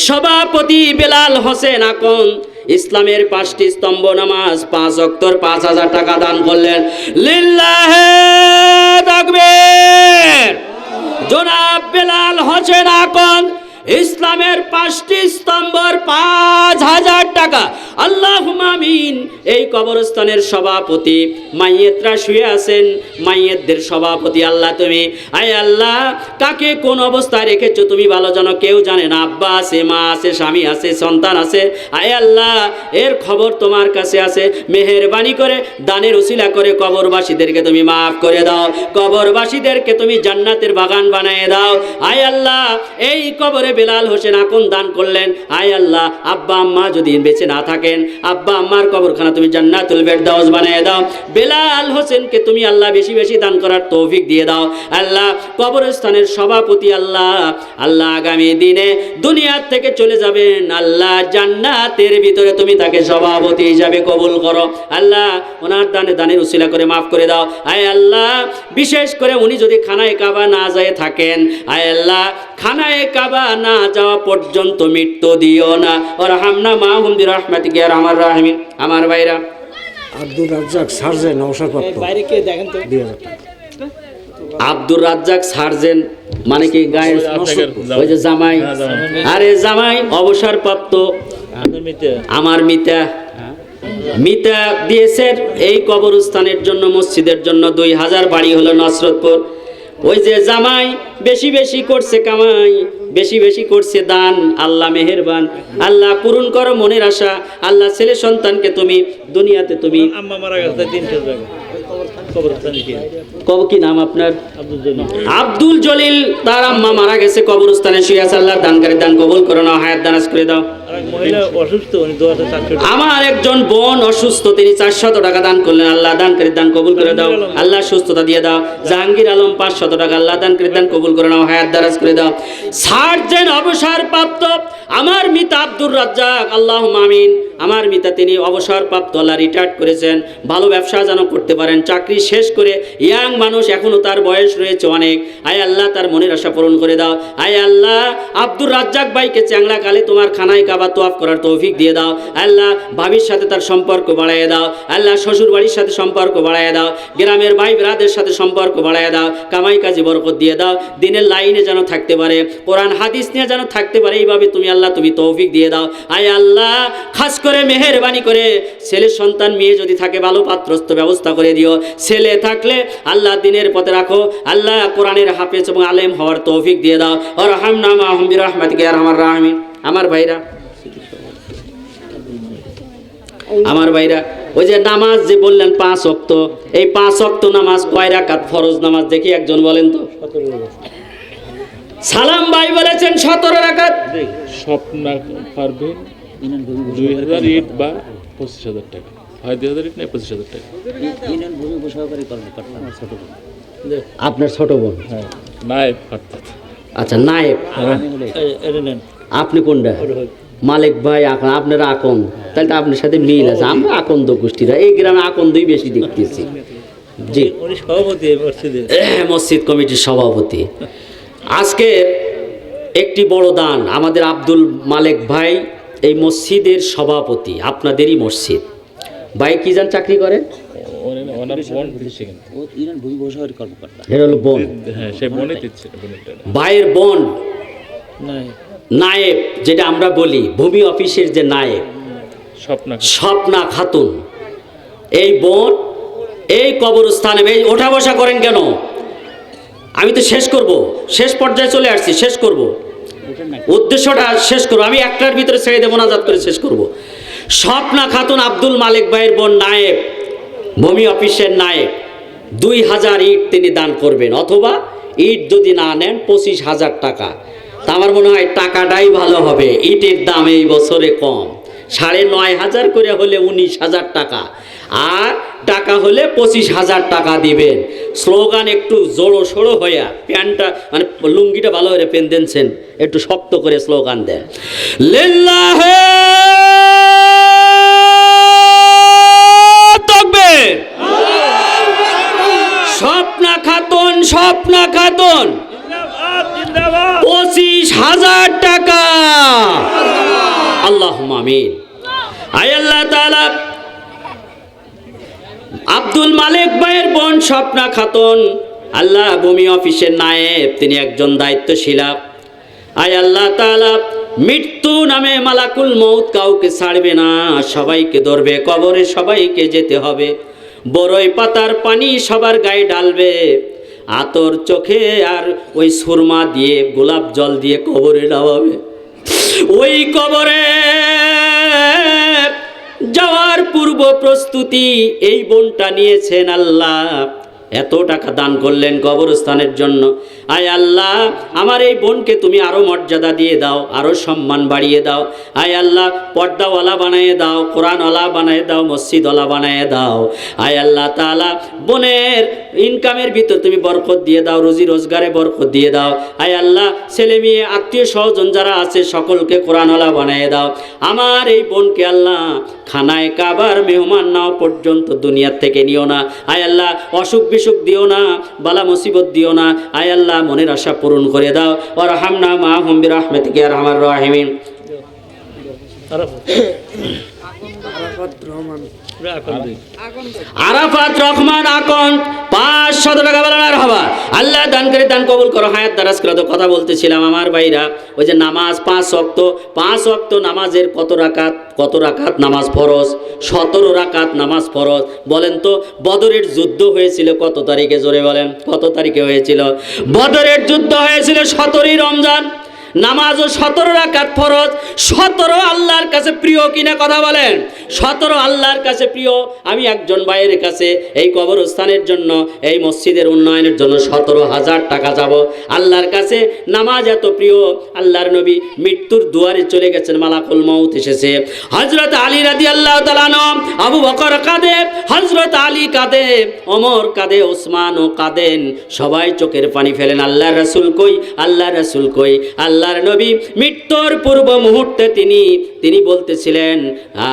সভাপতি বেলাল হোসেন আকন ইসলামের 5টি স্তম্ভ নামাজ 5 ওয়াক্তর 5000 টাকা দান করলেন। লিল্লাহে তাকবীর। জনাব বেলাল হোসেন আকন ইসলামের 5টি স্তম্ভর 5000 টাকা। আল্লাহুম্মা আমিন। এই কবরস্থানের সভাপতি, মাইয়েতরা শুয়ে আছেন, মাইয়েতদের সভাপতি আল্লাহ তুমি। আয় আল্লাহ, কাকে কোন অবস্থায় রেখেছো তুমি ভালো জানো, কেউ জানে না। আব্বা আছে, মা আছে, স্বামী আছে, সন্তান আছে। আয় আল্লাহ, এর খবর তোমার কাছে আছে। মেহেরবানি করে দানের উসিলা করে কবরবাসীদেরকে তুমি মাফ করে দাও, কবরবাসীদেরকে তুমি জান্নাতের বাগান বানিয়ে দাও। আয় আল্লাহ, এই কবরে বেলাল হোসেন আকন দান করলেন। আয় আল্লাহ, আব্বা আম্মা যদি বেঁচে না থাকেন, আব্বা আম্মার কবরখানা তুমি জান্নাতুল ফেরদাউস বানিয়ে দাও। বেলাল হোসেনকে তুমি আল্লাহ বেশি বেশি দান করার তৌফিক দিয়ে দাও। আল্লাহ, কবরস্থানের সভাপতি আল্লাহ, আল্লাহ আগামী দিনে দুনিয়ার থেকে চলে যাবেন, আল্লাহ জান্নাতের ভিতরে তুমি তাকে সভাপতি হিসাবে কবুল করো। আল্লাহ, ওনার দানের উসিলা করে মাফ করে দাও। আয় আল্লাহ, বিশেষ করে উনি যদি খানায় কাবা না যায় থাকেন, আয় আল্লাহ খানায় কাবা না যাওয়া পর্যন্ত মৃত্যু দিও না। ওরহামনা মাহুম বিরহমাতিকা ইয়া আরহামার রাহিমিন। আমার ভাইরা, আব্দুর রাজ্জাক সার্জেন্ট অবসরপ্রাপ্ত। বাইরে কে দেখেন তো। আব্দুর রাজ্জাক সার্জেন্ট মানে কি গায়ের ওই যে জামাই? আরে জামাই অবসরপ্রাপ্ত। আমার মিতা মিতা দিয়েছেন এই কবরস্থানের জন্য, মসজিদের জন্য 2000 বাড়ি হলো নসরতপুর। ওই যে জামাই বেশি বেশি করছে কামাই, বেশি বেশি করছে দান। আল্লাহ মেহেরবান, আল্লাহ পূরণ করো মনের আশা। আল্লাহ ছেলে সন্তানকে তুমি দুনিয়াতে তুমি আম্মা মারা গেছে 300 টাকা কবরস্থানে কি কি নাম আপনার? আব্দুল জলিল। তার আম্মা মারা গেছে, কবরস্থানে শুয়ে আছে। আল্লাহ দানকারী দান কবুল করে নাও, হায়াত দারাজ করে দাও। মহিলা অসুস্থ, উনি 2400 টাকা। আমার একজন বোন অসুস্থ, তিনি 400 টাকা দান করলেন। আল্লাহ দানকারী দান কবুল করে দাও, আল্লাহ সুস্থতা দিয়ে দাও। জাহাঙ্গীর আলম 500 টাকা। আল্লাহ দানকারী দান কবুল করে নাও, হায়াত দারাজ করে দাও। সার্জেন্ট অবসরপ্রাপ্ত আমার মিতা আব্দুর রাজ্জাক, আল্লাহুম্মা আমিন। আমার মিতা তিনি অবসরপ্রাপ্ত, আল্লাহ রিটায়ার্ড করেছেন, ভালো ব্যবসা যেন করতে পারেন, চাকরি শেষ করে ইয়াং মানুষ, এখনো তার বয়স রয়েছে অনেক। আয় আল্লাহ, তার মনের আশা পূরণ করে দাও। আয় আল্লাহ, আব্দুর রাজ্জাক ভাইকে চ্যাংলা কালে তোমার খানায় কাবা তোয়াফ করার তৌফিক দিয়ে দাও। আল্লাহ, ভাবির সাথে তার সম্পর্ক বাড়াইয়ে দাও। আল্লাহ, শ্বশুর বাড়ির সাথে সম্পর্ক বাড়াইয়ে দাও। গ্রামের ভাই ব্রাদের সাথে সম্পর্ক বাড়াইয়ে দাও। কামাই কাজে বরকত দিয়ে দাও। দিনের লাইনে যেন থাকতে পারে, কোরআন হাদিস নিয়ে যেন থাকতে পারে, এইভাবে তুমি আল্লাহ তুমি তৌফিক দিয়ে দাও। আয় আল্লাহ, খাস করে মেহেরবানি করে ছেলে সন্তান মেয়ে যদি থাকে ভালো পাত্রস্থ ব্যবস্থা করে দিও। ছেলে থাকলে আল্লাহ দিনের পথে রাখো। আল্লাহ কোরআনের হাফেজ এবং আলেম হওয়ার তৌফিক দিয়ে দাও। ওরহামনা মাহুম বিরহমাতিকা ইয়া আরহামার রাহিমিন। আমার ভাইরা, আমার ভাইরা, ওই যে নামাজ যে বললেন 5 ওয়াক্ত, এই 5 ওয়াক্ত নামাজ কয় রাকাত ফরজ নামাজ দেখি একজন বলেন তো। সালাম ভাই বলেছেন 17 রাকাত। স্বপ্ন পারবে 2000 ইট বা 25000 টাকা, হয় 2000 ইট না 25000 টাকা। আপনার ছোট বোন? হ্যাঁ, নায়েব অর্থাৎ। আচ্ছা, নায়েব। আপনি কোনটা? মালিক ভাই আকন, আপনারা আকন, তাহলে তো আপনার সাথে মিল আছে। আমরা আকন্দ গোষ্ঠীরা, এই গ্রামে আকন্দই বেশি দেখতেছি। জি, সভাপতি মসজিদের, মসজিদ কমিটির সভাপতি। আজকে একটি বড় দান, আমাদের আব্দুল মালিক ভাই এই মসজিদের সভাপতি, আপনাদেরই মসজিদ। ভাই কি জান চাকরি করেন? ওনার বোন দিচ্ছে কিন্তু। এর হলো বোন। হ্যাঁ, সে বোনই দিচ্ছে। ভাইয়ের বোন নাই নায়েব, যেটা আমরা বলি ভূমি অফিসের যে নায়েব, স্বপ্না খাতুন। এই বোন এই কবরস্থানে ওঠা বসা করেন কেন? আমি তো শেষ করব, শেষ পর্যায়ে চলে আসছি, শেষ করব, উদ্দেশ্যটা শেষ করবো। আমি একটার ভিতরে ছেড়ে দেবো, মোনাজাত করে শেষ করব। স্বপ্না খাতুন আব্দুল মালিক ভাইয়ের বোন নায়েব, ভূমি অফিসের নায়েব। 2000 ইট তিনি দান করবেন, অথবা ইট যদি না নেন 25,000 টাকা। তা আমার মনে হয় টাকাটাই ভালো হবে। ইটের দাম এই বছরে কম, 9,500 করে হলে 19,000 টাকা, আর টাকা হলে 25,000 টাকা দিবেন। স্লোগান একটু জোড়ো সোড়ো হইয়া, প্যান্টটা মানে লুঙ্গিটা ভালো করে পেন দেনছেন, একটু শক্ত করে স্লোগান দেন, লিল্লাহে তাকবীর। স্বপ্না খাতুন, স্বপ্না খাতুন 25,000 20,000 টাকা। আল্লাহুম্মা আমিন। আয় আল্লাহ তাআলা, আব্দুল মালিক ভাইয়ের বোন স্বপ্না খাতুন, আল্লাহ ভূমি অফিসের নায়েব, তিনি একজন দায়িত্বশীলা। আয় আল্লাহ তাআলা, মৃত্যু নামে মালাকুল মউত কাউকে ছাড়বে না, সবাইকে ধরবে, কবরে সবাইকে যেতে হবে। বড়ই পাতার পানি সবার গায়ে ঢালবে, আতর চোখে আর ওই সুরমা দিয়ে গোলাপ জল দিয়ে কবরে নামাবে। ওই কবরে যাওয়ার পূর্ব প্রস্তুতি এই বোনটা নিয়েছেন। আল্লাহ এত টাকা দান করলেন কবরস্থানের জন্য। আয় আল্লাহ, আমার এই বোনকে তুমি আরো মর্যাদা দিয়ে দাও, আরো সম্মান বাড়িয়ে দাও। আয় আল্লাহ, পর্দাওয়ালা বানিয়ে দাও, কোরআনওয়ালা বানিয়ে দাও, মসজিদওয়ালা বানিয়ে দাও। আয় আল্লাহ তাআলা, বোনের ইনকামের ভিতর তুমি বরকত দিয়ে দাও, রুজি রোজগারে বরকত দিয়ে দাও। আয় আল্লাহ, ছেলে মেয়ে আত্মীয় স্বজন যারা আছে সকলকে কোরআনওয়ালা বানিয়ে দাও। আমার এই বোনকে আল্লাহ খানায় কাবার মেহমান নাও পর্যন্ত দুনিয়ার থেকে নিও না। আয় আল্লাহ, অসুখ বিসুখ দিও না, বালা মুসিবত দিও না। আয় আল্লাহ, মনের আশা পূরণ করে দাও। ওয়ারহামনা মাহুম বিরহমাতিকা ইয়া আরহামার রাহিমিন। আরাফাত রহমান আকন 500 টাকা বলেন আর হবা। আল্লাহ দান করে দান কবুল করো, হায়াত দারাজ করে। তো কথা বলতেছিলাম আমার ভাইরা, ওই যে নামাজ 5 ওয়াক্ত নামাজের কত রাকাত নামাজ ফরজ? 17 রাকাত নামাজ ফরজ। বলেন তো বদরের যুদ্ধ হয়েছিল কত তারিখে? জোরে বলেন, কত তারিখে হয়েছিল? বদরের যুদ্ধ হয়েছিল 17ই রমজান। নামাজও 17 রাকাত ফরজ। 17 আল্লাহর কাছে প্রিয় কিনা কথা বলেন? 17 আল্লাহর কাছে প্রিয়। আমি একজন ভাইয়ের কাছে এই কবরস্থানের জন্য, এই মসজিদের উন্নয়নের জন্য 17,000 টাকা যাব আল্লাহর কাছে। নামাজ এত প্রিয়, আল্লাহর নবী মৃত্যুর দুয়ারে চলে গেছেন, মালাকুল মউত এসেছে। হযরত আলী রাদিয়াল্লাহু তাআলা আনহু, আবু বকর কাঁদে, হযরত আলী কাঁদে, ওমর কাঁদে, ওসমানও কাঁদেন, সবাই চোখের পানি ফেলেন। আল্লাহর রাসূল কই, আল্লাহর রাসূল কই? আল্লাহর নবী মৃত্যুর পূর্ব মুহূর্তে তিনি বলতেছিলেন,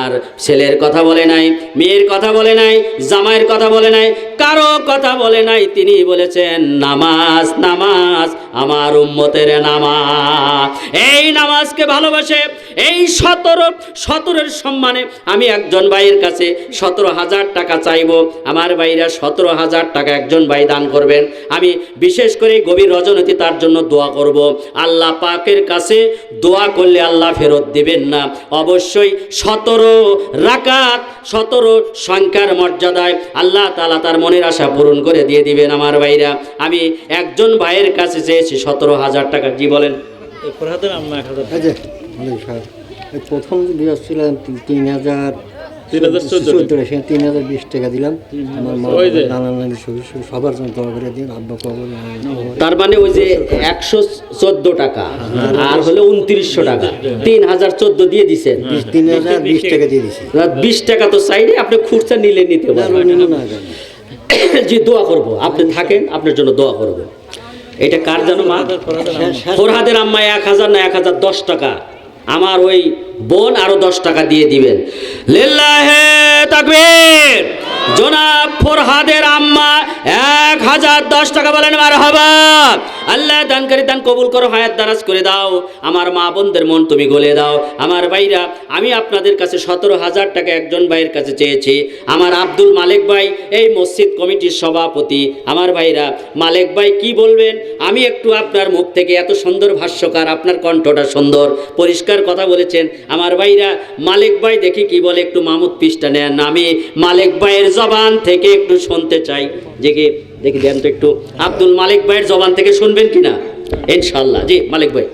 আর ছেলের কথা বলে নাই, মেয়ের কথা বলে নাই, জামাইয়ের কথা বলে নাই, কারো কথা বলে নাই। তিনি বলেছেন নামাজ, নামাজ আমার উম্মতের নামাজ। এই নামাজকে ভালোবাসে, এই 17 সম্মানে আমি একজন ভাইয়ের কাছে 17,000 টাকা চাইবো। আমার ভাইরা 17,000 টাকা একজন ভাই দান করবেন। আমি বিশেষ করে গভীর রজনীতে তার জন্য দোয়া করব। আল্লাহ পাকের কাছে দোয়া করলে আল্লাহ ফেরত দিবেন না। অবশ্যই 17 রাকাত, 17 সংখ্যার মর্যাদায় আল্লাহ তাআলা তার মনের আশা পূরণ করে দিয়ে দিবেন। আমার ভাইরা, আমি একজন ভাইয়ের কাছে চেয়েছি 17,000 টাকা। জি বলেন। ফরহাদের আম্মা 1,000 এই যে এই প্রথম দিয়েছিলেন 3,014 সেখানে 3,020 টাকা দিলাম। আমার মা নানা নানি সবার জন্য দোয়া করে দিন। আব্বা কবর তার মানে ওই যে 114 টাকা আর হলো 2900 টাকা, 3,014 দিয়ে দিছেন। 3,020 টাকা দিয়ে দিছি। 20 টাকা তো চাইলে আপনি খুচরা নিলে নিতে পারবেন। জি, দোয়া করব, আপনি থাকেন, আপনার জন্য দোয়া করব। এটা কার জানো মা? ফরহাদের আম্মা 1,000 না 1,010 টাকা। আমার ওই বোন আরো 10 টাকা দিয়ে দিবেন। লিল্লাহে তাকবীর। জনাব ফরহাদের আম্মা 1,010 টাকা বলেন মারহাবা। আল্লাহ দানকারী দান কবুল করো, হায়াত দারাজ করে দাও। আমার মা বোনদের মন তুমি গলে দাও। আমার ভাইরা, আমি আপনাদের কাছে 17,000 টাকা একজন ভাইয়ের কাছে চেয়েছি। আমার আব্দুল মালিক ভাই এই মসজিদ কমিটির সভাপতি। আমার ভাইরা, মালিক ভাই কি বলবেন? আমি একটু আপনার মুখ থেকে, এত সুন্দর ভাষ্যকার, আপনার কণ্ঠটা সুন্দর, পরিষ্কার কথা বলেছেন। আমার ভাইরা, মালিক ভাই দেখি কি বলে, একটু মাহমুদ পিসটা নেন। আমি মালিক ভাইয়ের জবান থেকে একটু শুনতে চাই। দেখি দেন তো একটু, আব্দুল মালিক ভাইয়ের জবান থেকে শুনবেন কিনা ইনশাআল্লাহ। জি মালিক ভাই।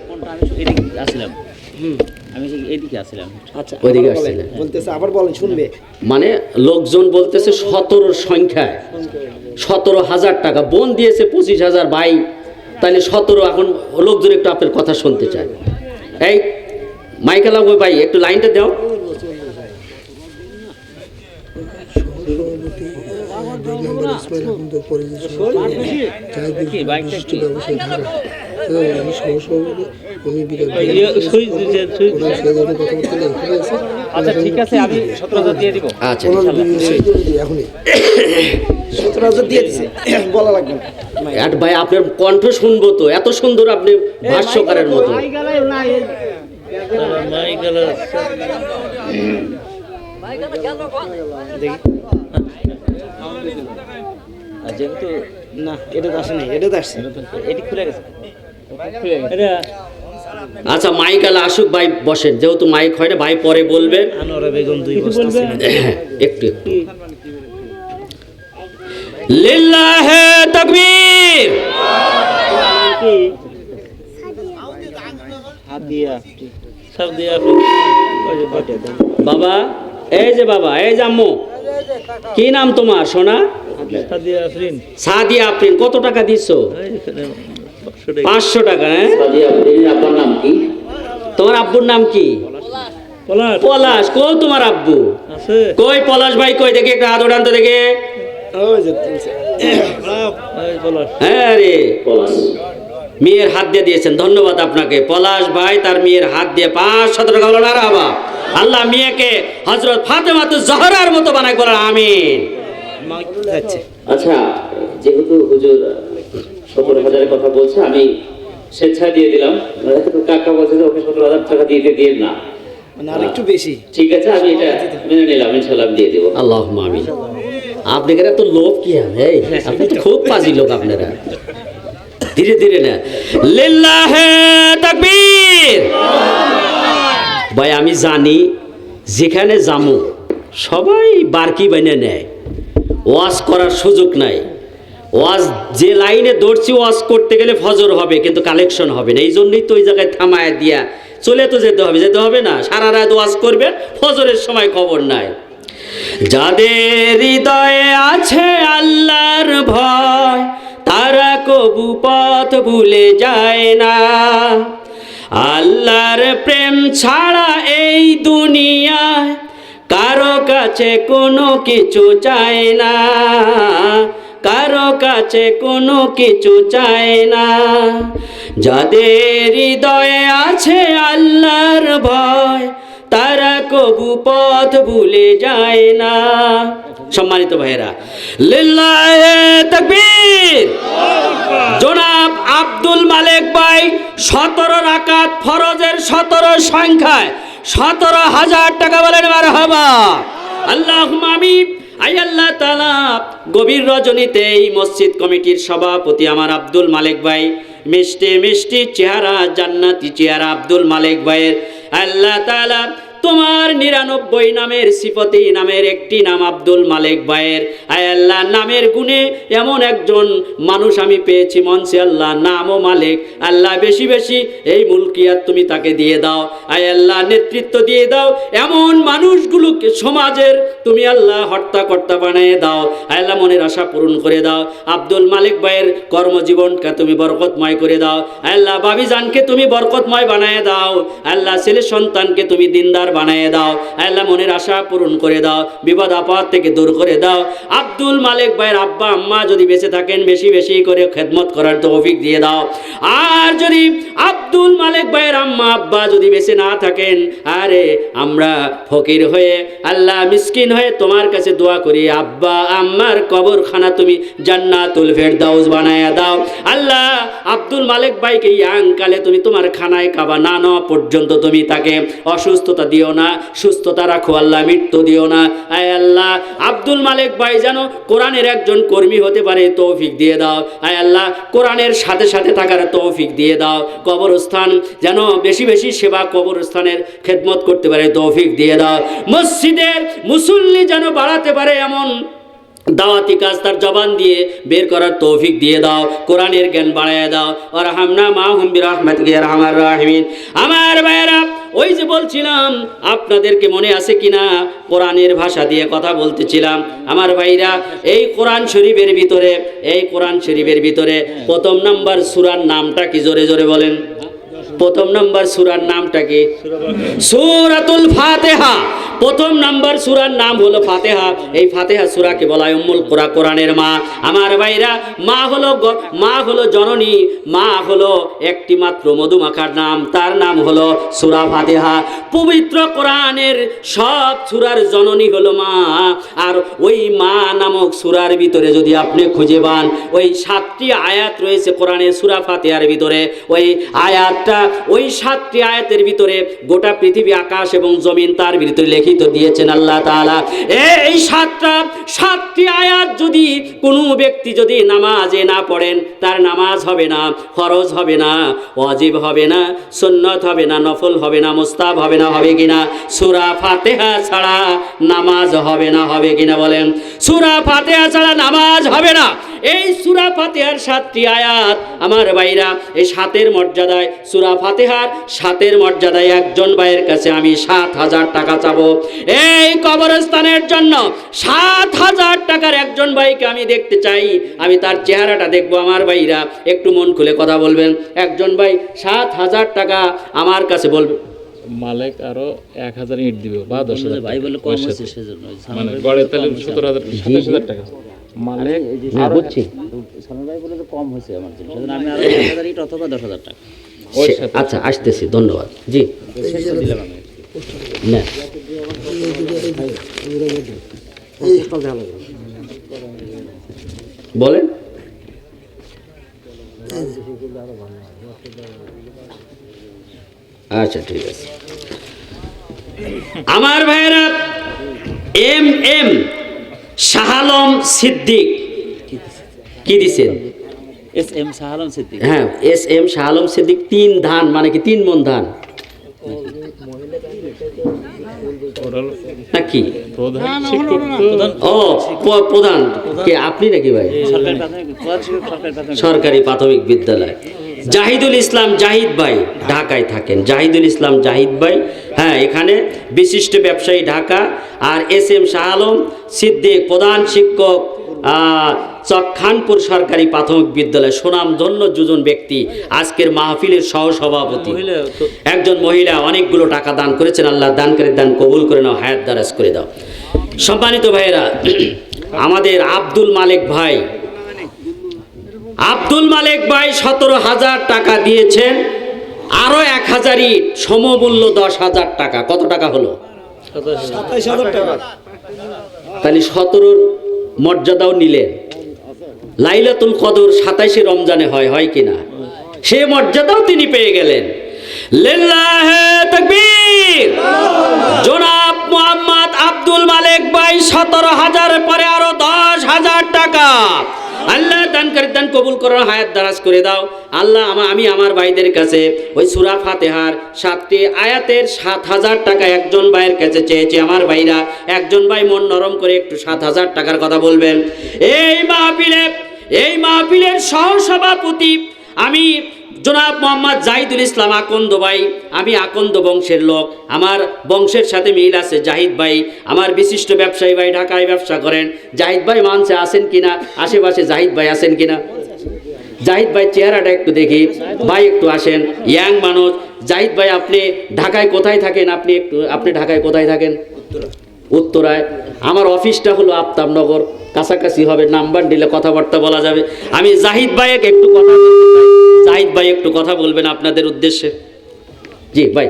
আমি এইদিকে আসছিলাম। আচ্ছা, ওইদিকে আসছিলেন। বলতেছে আবার বলেন, শুনবে। মানে লোকজন বলতেছে 17 সংখ্যায় 17,000 টাকা, বোন দিয়েছে 25,000 ভাই, তাহলে 17। এখন লোকজন একটু আপনার কথা শুনতে চায়। এই মাইকেল ভাই একটু লাইনটা দাও। ইসমাইল আহমদের পরিবেশন জাহিদুল বিশিষ্ট ব্যবসায়ী ঢাকা। আমি সহসভাপতি, উনি বিকাশ ওনার সাথে কথা বলতে আছে। আচ্ছা ঠিক আছে, আমি 17,000 দিয়ে দিব। আচ্ছা ওনার এখনই 17,000 দিয়ে দিছে, বলা লাগবে না। ভাই আপনার কণ্ঠ শুনবো তো, এত সুন্দর আপনি ভাষ্যকারের মতো। যেহেতু না, এটা তো আসে নাই, এটা তো আসছে। এটি খুলে গেছে, আচ্ছা মাইক আলা আসুক ভাই, বসেন, যেহেতু মাইক হয় না ভাই পরে বলবেন। আনোয়ারা বেগম 2 বস্তা ছিল। একটু লিল্লাহে তাকবীর। বাবা, এই যে বাবা, এই যে আম্মু, কি নাম তোমার সোনা? সাদিয়া আফরিন। কত টাকা দিছো? 500 টাকা। হ্যাঁ, সাদিয়া আফরিন। আপনার নাম কি? তোমার আব্বুর নাম কি? পলাশ। কই তোমার আব্বু? কই পলাশ ভাই কই, দেখি একটা হাত ওঠান তো দেখে। হ্যাঁ রে পলাশ, মেয়ের হাত দিয়ে দিয়েছেন, ধন্যবাদ আপনাকে পলাশ ভাই। তার মেয়ের হাত দিয়ে 500 টাকা হলো না বাবা। আল্লাহ মেয়েকে হযরত ফাতেমাতুজ জহরার মতো বানায়, বলেন আমিন। আচ্ছা, যেহেতু হুজুর 17,000-এর কথা বলছে, আমি স্বেচ্ছায় দিয়ে দিলাম। কাকা বলছে যে ওকে 17,000 টাকা দিয়ে না, মানে আরেকটু বেশি। ঠিক আছে, আমি এটা মেনে নিলাম, ইনশাআল্লাহ দিয়ে দেবো। আল্লাহুম্মা আমিন। আপনাদের এত লোভ কি হবে? আপনি তো খুব পাজি লোক আপনারা। ধীরে ধীরে না। লিল্লাহে তাকবীর। ভাই আমি জানি যেখানে যামু সবাই বারকি বাইনে নেয়, ওয়াজ করার সুযোগ নাই। ওয়াজ যে লাইনে দৌড়ছি, ওয়াজ করতে গেলে ফজর হবে কিন্তু কালেকশন হবে না। এই জন্যই তো ওই জায়গায় থামায় দিয়া চলে তো যেতে হবে না। সারা রাত ওয়াজ করবে, ফজরের সময় খবর নাই। যাদের হৃদয়ে আছে আল্লাহর ভয়, তারা কবু পথ ভুলে যায় না। আল্লাহর প্রেম ছাড়া এই দুনিয়ায় কারো কাছে কোনো কিছু চায় না, কারো কাছে কোনো কিছু চায় না। যাদের হৃদয়ে আছে আল্লাহর ভয়, তারা কবু পথ ভুলে যায় না। সম্মানিত ভাইয়েরা, লিল্লাহে তাকবীর। জনাব আব্দুল মালেক ভাই 17 রাকাত ফরজের 17 সংখ্যায় 17,000 টাকা, বলেন মারহাবা। আল্লাহুম্মা আমিন। আই আল্লাহ তাআলা, গভীর রজনীতে এই মসজিদ কমিটির সভাপতি আমার আব্দুল মালেক ভাই, মিষ্টি মিষ্টি চেহারা, জান্নাতি চেহারা আব্দুল মালেক ভাইয়ের আল্লাহ তাআলা তোমার 99 নামের সিফতি নামের একটি নাম আব্দুল মালেক ভাইয়ের। আয় আল্লাহ, নামের গুণে এমন একজন মানুষ আমি পেয়েছি মঞ্চে, আল্লাহ নামও মালিক। আল্লাহ বেশি বেশি এই মুলকিয়াত তুমি তাকে দিয়ে দাও। আয় আল্লাহ, নেতৃত্ব দিয়ে দাও। এমন মানুষগুলোকে সমাজের তুমি আল্লাহ হর্তাকর্তা বানিয়ে দাও। আয় আল্লাহ, মনের আশা পূরণ করে দাও। আব্দুল মালেক ভাইয়ের কর্মজীবনকে তুমি বরকতময় করে দাও। আল্লাহ, বাবিজানকে তুমি বরকতময় বানিয়ে দাও। আল্লাহ, ছেলে সন্তানকে তুমি দিনদার বানিয়ে দাও। আল্লাহ, মনের আশা পূরণ করে দাও। বিপদ আপদ থেকে দূর করে দাও। আব্দুল মালেক ভাইয়ের আব্বা আম্মা যদি বেঁচে থাকেন, বেশি বেশি করে খেদমত করার তৌফিক দিয়ে দাও। আর যদি আব্দুল মালেক ভাইয়ের আম্মা আব্বা যদি বেঁচে না থাকেন, আরে আমরা ফকির হয়ে আল্লাহ মিসকিন হয়ে তোমার কাছে দোয়া করি, আব্বা আম্মার কবরখানা তুমি জান্নাতুল ফেরদাউস বানায়া দাও। আল্লাহ, আব্দুল মালেক ভাইকে ইয়াংকালে তুমি তোমার খানায় কাবা না নেওয়া পর্যন্ত তুমি তাকে অসুস্থতা দিও না, সুস্থতা রাখো আল্লাহ, মৃত্যু দিও না। আয় আল্লাহ, আব্দুল মালেক ভাই যেন কোরআনের একজন কর্মী হতে পারে, তৌফিক দিয়ে দাও। আয় আল্লাহ, কোরআনের সাথে সাথে থাকার তৌফিক দিয়ে দাও। কবরস্থান যেন বেশি বেশি সেবা, কবরস্থানের খেদমত করতে পারে, তৌফিক দিয়ে দাও। মসজিদের মুসল্লি যেন বাড়াতে পারে, এমন দাওয়াতি কাজ তার জবান দিয়ে বের করার তৌফিক দিয়ে দাও। কোরআনের জ্ঞান বাড়ায় দাও। ওয়ারহামনা মাহুম বিরহমাতিকা ইয়া আরহামার রাহিমিন। আমার ভাইয়েরা, ওই যে বলছিলাম, আপনাদেরকে মনে আছে কিনা, কোরআনের ভাষা দিয়ে কথা বলতেছিলাম। আমার ভাইরা, এই কোরআন শরীফের ভিতরে, এই কোরআন শরীফের ভিতরে প্রথম নাম্বার সূরার নামটা কি? জোরে জোরে বলেন। প্রথম নাম্বার সূরার নামটা কি? সূরাতুল ফাতিহা। প্রথম নাম্বার সূরার নাম হলো ফাতিহা। এই ফাতিহা সূরাকে বলা হয় উম্মুল কুরআন, কোরআনের মা। আমার ভাইরা, মা হলো জননী, মা হলো একটি মাত্র মধুমাখার নাম, তার নাম হলো সূরা ফাতিহা। পবিত্র কোরআনের সব সূরার জননী হলো মা। আর ওই মা নামক সূরার ভিতরে যদি আপনি খুঁজে পান, ওই 7টি আয়াত রয়েছে কোরআনের সূরা ফাতিহার ভিতরে। ওই আয়াতটা, ওই 7টি আয়াতের ভিতরে গোটা পৃথিবী, আকাশ এবং জমিন তার ভিতরে লিখিত দিয়েছেন আল্লাহ তাআলা। এই 7টি আয়াত যদি কোনো ব্যক্তি যদি নামাজে না পড়েন, তার নামাজ হবে না, ফরজ হবে না, ওয়াজিব হবে না, সুন্নত হবে না, নফল হবে না, মুস্তাহাব হবে না। হবে কিনা? সূরা ফাতিহা ছাড়া নামাজ হবে না। হবে কিনা বলেন? সূরা ফাতিহা ছাড়া নামাজ হবে না। এই সূরা ফাতিহার 7টি আয়াত আমার ভাইরা, এই 7-এর মর্যাদায়, সূরা ফাতিহার 7-এর মর্যাদায় একজন ভাইয়ের কাছে আমি 7,000 টাকা চাবো। এই কবরস্থানের জন্য 7,000 টাকার একজন ভাইকে আমি দেখতে চাই, আমি তার চেহারাটা দেখবো। আমার ভাইরা একটু মন খুলে কথা বলবেন। একজন ভাই 7,000 টাকা আমার কাছে বলবে, মালিক আরো 1,000 ইট দিবে বা 10,000 ভাই বলে কম হচ্ছে সেজন্য মানে গড়ে তাহলে 17,000 27,000 টাকা মালিক বুঝছি। সালমান ভাই বলে তো কম হয়েছে আমার জন্য, সেজন্য আমি আরো 1,000 ইট অথবা 10,000 টাকা ওই সাথে আচ্ছা, আসতেছি, ধন্যবাদ। জি শেষ করে দিলাম আমি। না, বলেন। আচ্ছা, ঠিক আছে। আমার ভাইয়েরা, এম শাহ আলম সিদ্দিক কি দিছেন? SM শাহ আলম সিদ্দিক। হ্যাঁ, SM শাহ আলম সিদ্দিক 3 ধান, মানে কি 3 মণ ধান নাকি? প্রধান শিক্ষক তো ও প্রধান কে? আপনি নাকি ভাই? সরকারি প্রাথমিক বিদ্যালয়। জাহিদুল ইসলাম জাহিদ ভাই ঢাকায় থাকেন। জাহিদুল ইসলাম জাহিদ ভাই, হ্যাঁ, এখানে বিশিষ্ট ব্যবসায়ী ঢাকা। আর SM শাহ আলম সিদ্দিক প্রধান শিক্ষক, চকখানপুর সরকারি প্রাথমিক বিদ্যালয়, সুনামধন্য দুজন ব্যক্তি, আজকের মাহফিলের সহসভাপতি, একজন মহিলা, অনেকগুলো টাকা দান করেছেন। আল্লাহ দানকারীর দান কবুল করে নাও, হায়াত দারাজ করে দাও। সম্মানিত ভাইয়েরা, আমাদের আব্দুল মালিক ভাই 17,000 টাকা দিয়েছেন। আরো 1,000 ইট, সমমূল্য 10,000 টাকা। কত টাকা হলো? 27,000 টাকা। তাহলে 17-র মর্যাদাও নিলেন। লাইলাতুল কদর 27শে রমজানে হয় কিনা? সে মর্যাদাও তিনি পেয়ে গেলেন। লিল্লাহে তাকবীর। জনাব মোহাম্মদ আব্দুল মালিক ভাই 17,000 পরে আরো 10,000 টাকা। আল্লাহ দানকারীর দান কবুল করো, হায়াত দারাজ করে দাও। আল্লাহ, আমি আমার ভাইদের কাছে ওই সূরা ফাতিহার 7টি আয়াতের 7,000 টাকা একজন ভাইয়ের কাছে চেয়েছি। আমার ভাইরা, একজন ভাই মন নরম করে একটু 7,000 টাকার কথা বলবেন। এই মাহফিলের সহসভাপতি আমি জনাব মোহাম্মদ জাহিদুল ইসলাম আকন্দ ভাই। আমি আকন্দ বংশের লোক, আমার বংশের সাথে মিল আছে। জাহিদ ভাই আমার বিশিষ্ট ব্যবসায়ী ভাই, ঢাকায় ব্যবসা করেন। জাহিদ ভাই মানছে আছেন কিনা? আশেপাশে জাহিদ ভাই আছেন কিনা? জাহিদ ভাই চেহারাটা একটু দেখি। ভাই একটু আসেন, ইয়াং মানুষ। জাহিদ ভাই, আপনি ঢাকায় কোথায় থাকেন? আপনি ঢাকায় কোথায় থাকেন? উত্তরায়। আমার অফিসটা হলো আফতাবনগর, কাছাকাছি হবে। নাম্বার দিলে কথাবার্তা বলা যাবে। আমি জাহিদ ভাই একটু কথা বলতে চাই। জাহিদ ভাই একটু কথা বলবেন আপনাদের উদ্দেশ্যে। জি ভাই।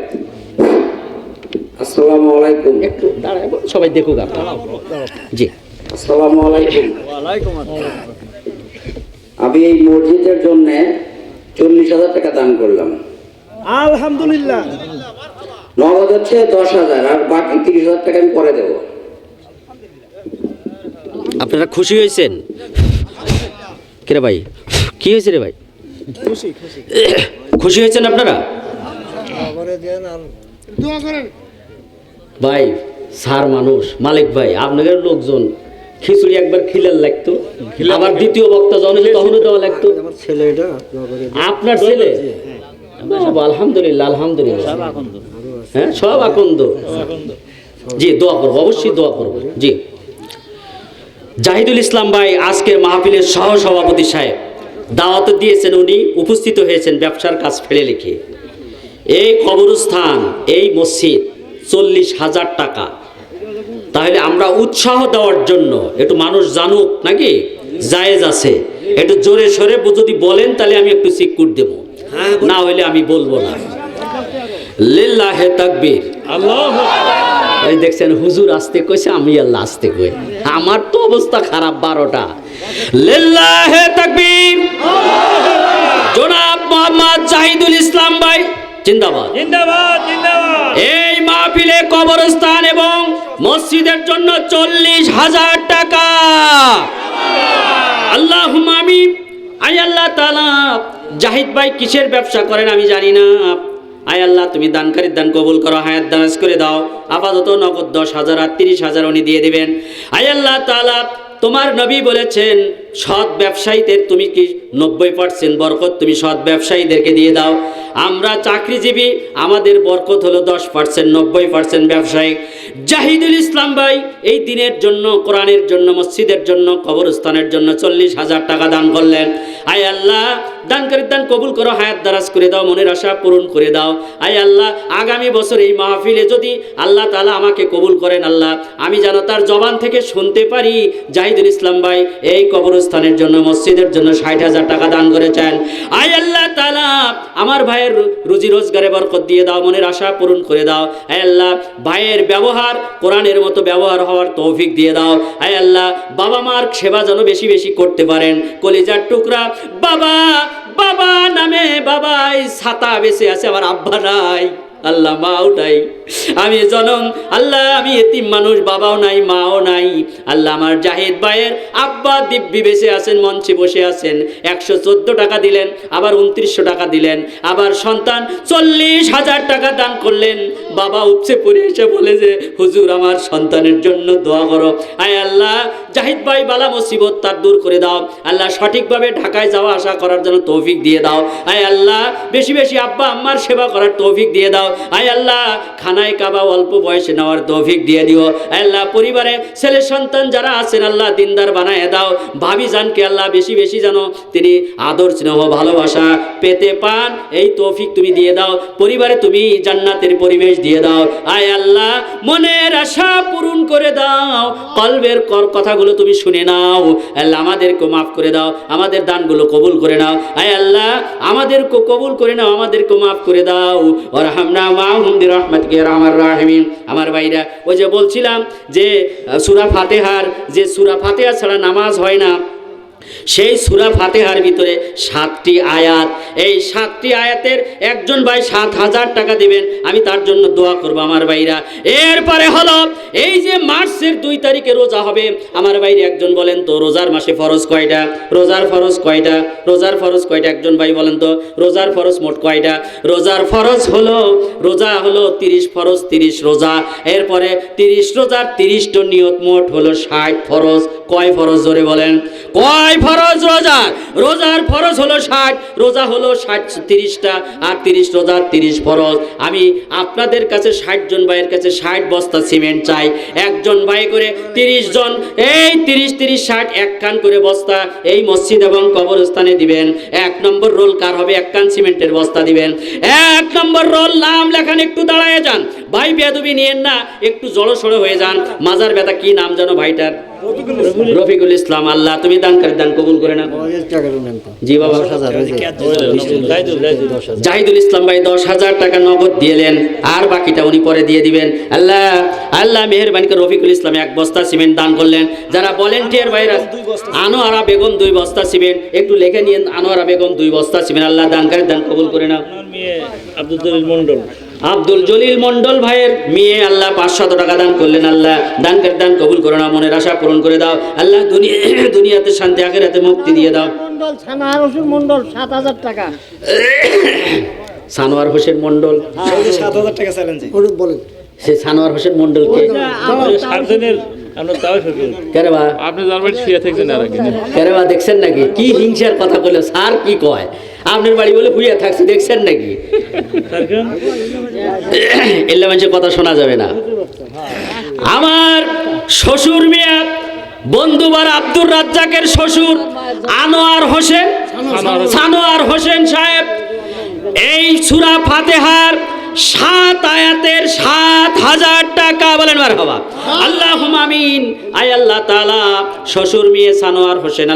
আসসালামু আলাইকুম। একটু দাঁড়ায়, সবাই দেখুক আপনারা। জি, আসসালামু আলাইকুম। আমি এই মসজিদের জন্য 40,000 টাকা দান করলাম। আলহামদুলিল্লাহ। নগদ হচ্ছে 10,000, আর বাকি 30,000 টাকা আমি পরে দেবো। আপনারা খুশি হয়েছেন? কিরে ভাই, কি হয়েছে রে ভাই? খুশি হয়েছেন আপনারা? ভাই স্যার মানুষ, মালিক ভাই, আপনাদের লোকজন খিচুড়ি একবার খিলের লাগতো, আবার দ্বিতীয় বক্তা যখন তখনও দেওয়া লাগতো। আমার ছেলেটা আপনার ছেলে? আলহামদুলিল্লাহ, আলহামদুলিল্লাহ। হ্যাঁ, সব আকন্দ। জি, দোয়া করবো, অবশ্যই দোয়া করবো। জি, জাহিদুল ইসলাম ভাই আজকের মাহফিলের সহসভাপতি সাহেব, দাওয়াত দিয়েছেন, উনি উপস্থিত হয়েছেন ব্যবসার কাজ ফেলে রেখে। এই কবরস্থান, এই মসজিদ 40,000 টাকা। তাহলে আমরা উৎসাহ দেওয়ার জন্য একটু মানুষ জানুক নাকি, জায়েজ আছে, একটু জোরে সরে যদি বলেন তাহলে আমি একটু সিকিউর দেব, না হইলে আমি বলবো না। লিল্লাহে তাকবীর। আল্লাহু আকবার। এই দেখছেন হুজুর আসতে কইছে, আমি আল্লাহ আসতে কই, আমার তো অবস্থা খারাপ 12টা। লিল্লাহে তাকবীর। জনাব মোহাম্মদ জাহিদুল ইসলাম ভাই জিন্দাবাদ। জিন্দাবাদ জিন্দাবাদ। এই মাহফিলে কবরস্থান এবং মসজিদের জন্য 40,000 টাকা। আল্লাহুম্মা আমিন। আয় আল্লাহ তাআলা, জাহিদ ভাই কিসের ব্যবসা করেন আমি জানি না, আয় আল্লাহ তুমি দানকারীর দান কবুল করো, হায়াত দারাজ করে দাও। আপাতত নগদ 10,000 আর 30,000 উনি দিয়ে দিবেন। আয় আল্লাহ তাআলা, তোমার নবী বলেছেন সৎ ব্যবসায়ীদের তুমি কি 90% বরকত তুমি সৎ ব্যবসায়ীদেরকে দিয়ে দাও। আমরা চাকরিজীবী, আমাদের বরকত হলো 10%, 90% ব্যবসায়ী। জাহিদুল ইসলাম ভাই এই দিনের জন্য, কোরআনের জন্য, মসজিদের জন্য, কবরস্থানের জন্য 40,000 টাকা দান করলেন। আয় আল্লাহ দানকারীর দান কবুল করো, হায়াত দারাজ করে দাও, মনের আশা পূরণ করে দাও। আয় আল্লাহ আগামী বছর এই মাহফিলে যদি আল্লাহ তাআলা আমাকে কবুল করেন, আল্লাহ আমি যেন তার জবান থেকে শুনতে পারি জাহিদুল ইসলাম ভাই এই কবরস্থানের জন্য, মসজিদের জন্য 60,000 টাকা দান করেছেন। আয় আল্লাহ তাআলা আমার ভাইয়ের রুজি রোজগারে বরকত দিয়ে দাও, মনের আশা পূরণ করে দাও। আয় আল্লাহ ভাইয়ের ব্যবহার কোরআনের মতো ব্যবহার হওয়ার তৌফিক দিয়ে দাও। আয় আল্লাহ বাবা মার সেবা যেন বেশি বেশি করতে পারেন। কলিজার টুকরা বাবা, বাবা নামে বাবাই ছাতা বেঁচে আছে, আমার আব্বা নাই, আল্লাহ মাও নাই, আমি জনম আল্লাহ, আমি এতিম মানুষ, বাবাও নাই মাও নাই। আল্লাহ আমার জাহিদ ভাইয়ের আব্বা দিব্যি বেঁচে আছেন, মঞ্চে বসে আছেন, 114 টাকা দিলেন, আবার 2900 টাকা দিলেন, আবার সন্তান 40,000 টাকা দান করলেন। বাবা উপচে পড়ে এসে বলে যে হুজুর আমার সন্তানের জন্য দোয়া করো। আয় আল্লাহ জাহিদ ভাই বালা মুসিবত তার দূর করে দাও। আল্লাহ সঠিকভাবে ঢাকায় যাওয়া আসা করার জন্য তৌফিক দিয়ে দাও। আয় আল্লাহ বেশি বেশি আব্বা আম্মার সেবা করার তৌফিক দিয়ে দাও। আয় আল্লাহ খানায় কাবা অল্প বয়সে নেওয়ার তৌফিক দিয়ে দিও। আল্লাহ পরিবারে ছেলে সন্তান যারা আছেন আল্লাহ দিনদার বানায় দাও। ভাবি জানকে আল্লাহ বেশি বেশি যেন তিনি আদর স্নেহ ভালোবাসা পেতে পান, এই তৌফিক তুমি দিয়ে দাও। পরিবারে তুমি জান্নাতের পরিবেশ দিয়ে দাও। আয় আল্লাহ মনের আশা পূরণ করে দাও, কলবের কথাগুলো তুমি শুনে নাও। আল্লাহ আমাদেরকে মাফ করে দাও, আমাদের দানগুলো কবুল করে নাও। আয় আল্লাহ আমাদেরকে কবুল করে নাও, আমাদেরকে মাফ করে দাও। ওরহামনা মাহুম বিরহমাতিকা ইয়া আরহামার রাহিমিন। আমার ভাইরা ওই যে বলছিলাম যে সূরা ফাতিহার, যে সূরা ফাতিহা ছাড়া নামাজ হয় না, সেই সূরা ফাতিহার ভিতরে 7টি আয়াত, এই 7টি আয়াতের একজন ভাই 7,000 টাকা দিবেন, আমি তার জন্য দোয়া করব আমার ভাইরা। এরপরে হলো এই যে মার্চের 2 তারিখে রোজা হবে, আমার ভাইরা একজন বলেন তো রোজার মাসে ফরজ কয়টা, রোজার ফরজ কয়টা, রোজার ফরজ কয়টা, একজন ভাই বলেন তো রোজার ফরজ মোট কয়টা। রোজার ফরজ হলো, রোজা হলো 30 ফরজ, 30 রোজা, এরপরে 30 রোজার 30টা নিয়ত, মোট হলো 60 ফরজ। কয় ফরজ জোরে বলেন, কয় ফরজ রোজার? রোজার ফরজ হলো 60, রোজা হলো 30টা, আর 30 রোজার 30 ফরজ। আমি আপনাদের কাছে 60 জন ভাইয়ের কাছে 60 বস্তা সিমেন্ট চাই, একজন ভাই করে 30 জন, এই 30 30 60 এক কান করে বস্তা এই মসজিদ এবং কবরস্থানে দিবেন। 1 নম্বর রোল কার হবে? 1 কান সিমেন্টের বস্তা দিবেন। 1 নম্বর রোল নাম লেখান, একটু দাঁড়ায় যান ভাই, বেয়াদবি নিয়েন না, একটু জড়সড় হয়ে যান। মাজার ব্যথা কি নাম জানো ভাইটার? রফিকুল ইসলাম। আল্লাহ তুমি দানকারীর দান কবুল করে না। জি বাবা, জাহিদুল ইসলাম ভাই 10,000 টাকা নগদ দিলেন, আর বাকিটা উনি পরে দিয়ে দিবেন। আল্লাহ আল্লাহ মেহেরবানি করে রফিকুল ইসলাম 1 বস্তা সিমেন্ট দান করলেন। যারা ভলেন্টিয়ার ভাইরা, আনোয়ারা বেগম 2 বস্তা সিমেন্ট, একটু লিখে নিয়েন, আনোয়ারা বেগম 2 বস্তা সিমেন্ট। আল্লাহ দানকারীর দান কবুল করে না। আব্দুল জলিল মন্ডল, আব্দুল জলিল মন্ডল ভাইয়ের মেয়ে আল্লাহ 500 টাকা দান করলেন। আল্লাহ দানকারীর দান কবুল করে নাও, মনের আশা পূরণ করে দাও। আল্লাহ দুনিয়াতে শান্তি, আখিরাতে মুক্তি দিয়ে দাও। মন্ডল সানোয়ার হোসেন মন্ডল 7,000 টাকা। সানোয়ার হোসেন মন্ডল 7,000 টাকা চ্যালেঞ্জ বলেন। সে সানোয়ার হোসেন মন্ডলকে কেরে বা আপনি জানবেন শুয়ে থাকছেন আর আগে কেরে বা দেখছেন নাকি কি হিংসার কথা কইলো? স্যার কি কয় আপনার বাড়ি বলে হুইয়া থাকছে, দেখছেন নাকি? এলে মানুষের কথা শোনা যাবে না। আমার শ্বশুর মিয়া বন্ধুবার আব্দুর রাজ্জাকের শ্বশুর আনোয়ার হোসেন, সানোয়ার হোসেন সাহেব এই সূরা ফাতিহার 7 আয়াতের 7,000 টাকা, বলেন মারহাবা। আল্লাহুম্মা আমিন। আয় আল্লাহ তাআলা, শ্বশুর মেয়ে সানোয়ার হোসেন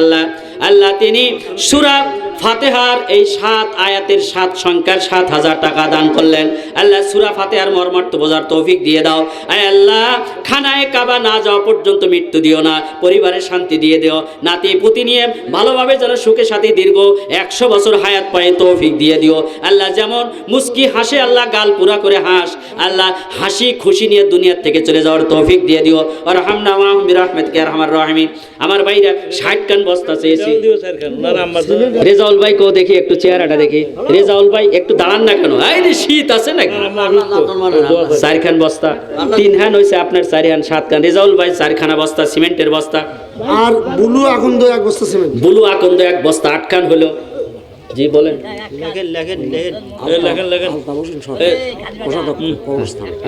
আল্লাহ তিনি সূরা ফাতিহার এই 7 আয়াতের 7 সংখ্যার 7,000 টাকা দান করলেন। আল্লাহ সূরা ফাতিহার মর্মার্থ বোঝার তৌফিক দিয়ে দাও। আয় আল্লাহ, খানায় কাবা না যাওয়া পর্যন্ত মৃত্যু দিও না, পরিবারের শান্তি দিয়ে দিও, নাতি পুতি নিয়ে ভালোভাবে যেন সুখে সাথে দীর্ঘ 100 বছর হায়াত পায় তৌফিক দিয়ে দিও। আল্লাহ যেমন মুস্কি হাসে, আল্লাহ গাল পুরা করে হাস, আল্লাহ হাসি খুশি নিয়ে দুনিয়ার থেকে চলে যাওয়ার তৌফিক দিয়ে দিও। আর হামনা মাহুম বিরহমাতিকা ইয়া আরহামার রাহিমিন। আমার ভাইরা 60 কান বস্তা চেয়েছি। রেজাউল ভাই কেউ দেখি একটু চেহারাটা দেখি। রেজাউল ভাই একটু দাঁড়ান না কেন? এই যে শীত আছে নাকি? 4 খান বস্তা, 3 খান হয়েছে আপনার, 4 খান 7 খান। রেজাউল ভাই 4 খানা বস্তা সিমেন্টের বস্তা। আর বুলু আকন্দ 1 বস্তা সিমেন্ট। বুলু আকন্দ 1 বস্তা 8 খান হলো। জি বলেন।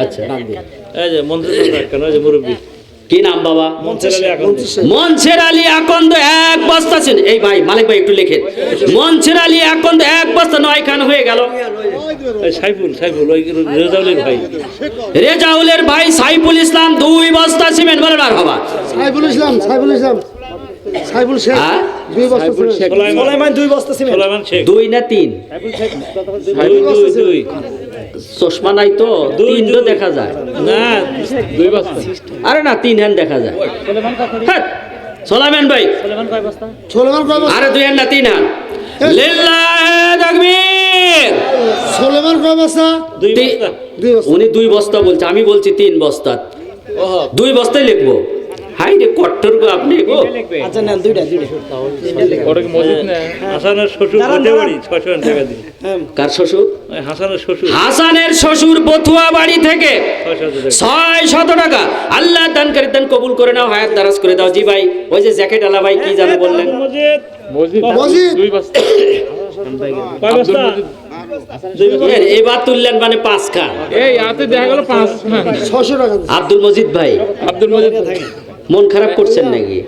আচ্ছা, কি নাম বাবা? মনসের আলী আকন্দ 1 বস্তা ছিল। এই ভাই মালিক ভাই একটু লেখেন। মনসের আলী আকন্দ 1 বস্তা 9 খান হয়ে গেল। রেজাউলের ভাই সাইফুল ইসলাম 2 বস্তা সিমেন্ট, বলেন মারহাবা। সাইফুল ইসলাম সাইফুল শেখ 2 বস্তা সিমেন্ট। সুলাইমান 2 বস্তা সিমেন্ট। 2 না 3? চশমা নাই তো, 3 তো দেখা যায় না, 2 বস্তা। আরে না, 3 হ্যান্ড দেখা যায়। হ্যাঁ, সোলাইমান ভাই সুলাইমান কয় বস্তা? আরে 2 হ্যান্ড না 3 হ্যান্ড। লিল্লাহি তাকবীর। সুলাইমান কয় বস্তা? 2 বস্তা। উনি 2 বস্তা বলছে, আমি বলছি 3 বস্তা। 2 বস্তাই লিখবো। হাই রে কট্টর গো আপনি গো। আচ্ছা নেন, দুইটা ওটা কি মসজিদ না? হাসানের শ্বশুর বতুয়া বাড়ি 600 টাকা দিন। কার শ্বশুর? হাসানের শ্বশুর। হাসানের শ্বশুর বতুয়া বাড়ি থেকে 600 টাকা। আল্লাহ দানকারী দান কবুল করে নাও, হায়াত দারাজ করে দাও। জি ভাই, ওই যে জ্যাকেট আলা ভাই কি জানো বললেন? মসজিদ 2 বস্তা। কয় বস্তা? এবার তুললেন মানে 5 খান। এই হাতে দেখা গেল 5 খান। 600 টাকা। আব্দুল মজিদ ভাই, আব্দুল মজিদ মন খারাপ করছেন নাকি?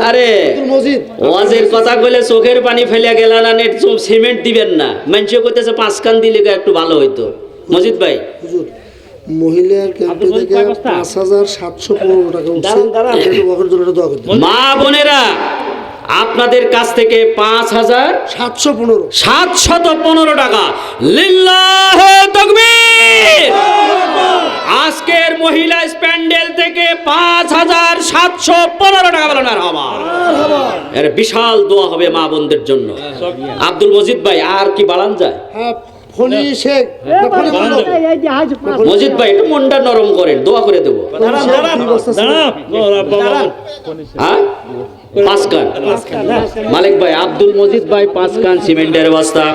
আরে মসজিদ ওয়াজের কথা কইলে চোখের পানি ফেলে গেল না, নেট সিমেন্ট দিবেন না। মানুষ কইতেছে 5 খান দিলে একটু ভালো হইতো। মজিদ ভাই, হুজুর মহিলার ক্যাম্পে থেকে 5715 টাকা উঠছে। একটু বকর জন্য দোয়া করতে। মা বোনেরা, আপনাদের কাছ থেকে 5715 টাকা। লিল্লাহি তাকবীর। আজকের মহিলা স্প্যান্ডেল থেকে 5715 টাকা, বলেন মারহাবা। এর বিশাল দোয়া হবে মা বোনদের জন্য। আব্দুল মজিদ ভাই, আর কি বাড়ান যায়? হ্যাঁ, ফনি শেখ মজিদ ভাই একটু মনটা নরম করেন, দোয়া করে দেবো। হ্যাঁ, 5 কান। মালিক ভাই, আব্দুল মজিদ ভাই 5 কান সিমেন্টের বস্তা।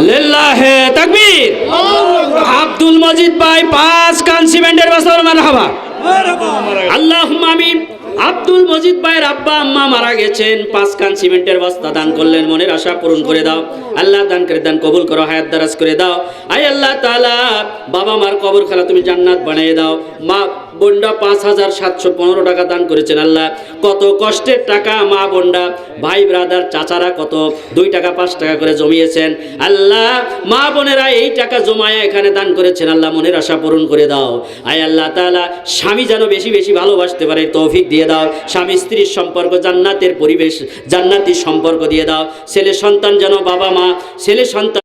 লিল্লাহি তাকবীর। আব্দুল মজিদ ভাই 5 কান সিমেন্টের বস্তা, মারহাবা। আল্লাহুম্মা আমিন। আব্দুল মজিদ ভাইয়ের আব্বা আম্মা মারা গেছেন, 5 কান সিমেন্টের বস্তা দান করলেন। মনের আশা পূরণ করে দাও। আল্লাহ দান করে দান কবুল করো, হায়াত দারাজ করে দাও। আয় আল্লাহ তাআলা, বাবা মার কবর খালা তুমি জান্নাত বানিয়ে দাও। মা বোনরা 5715 টাকা দান করেছেন। আল্লাহ, কত কষ্টের টাকা মা বোনরা, ভাই ব্রাদার চাচারা কত 2 টাকা 5 টাকা করে জমিয়েছেন। আল্লাহ, মা বোনেরা এই টাকা জমায়া এখানে দান করেছেন। আল্লাহ, মনের আশা পূরণ করে দাও। আয় আল্লাহ তাআলা, স্বামী যেন বেশি বেশি ভালোবাসতে পারে তৌফিক দিয়ে দাও। স্বামী স্ত্রীর সম্পর্ক জান্নাতের পরিবেশ, জান্নাতি সম্পর্ক দিয়ে দাও। ছেলে সন্তান যেন বাবা মা, ছেলে সন্তান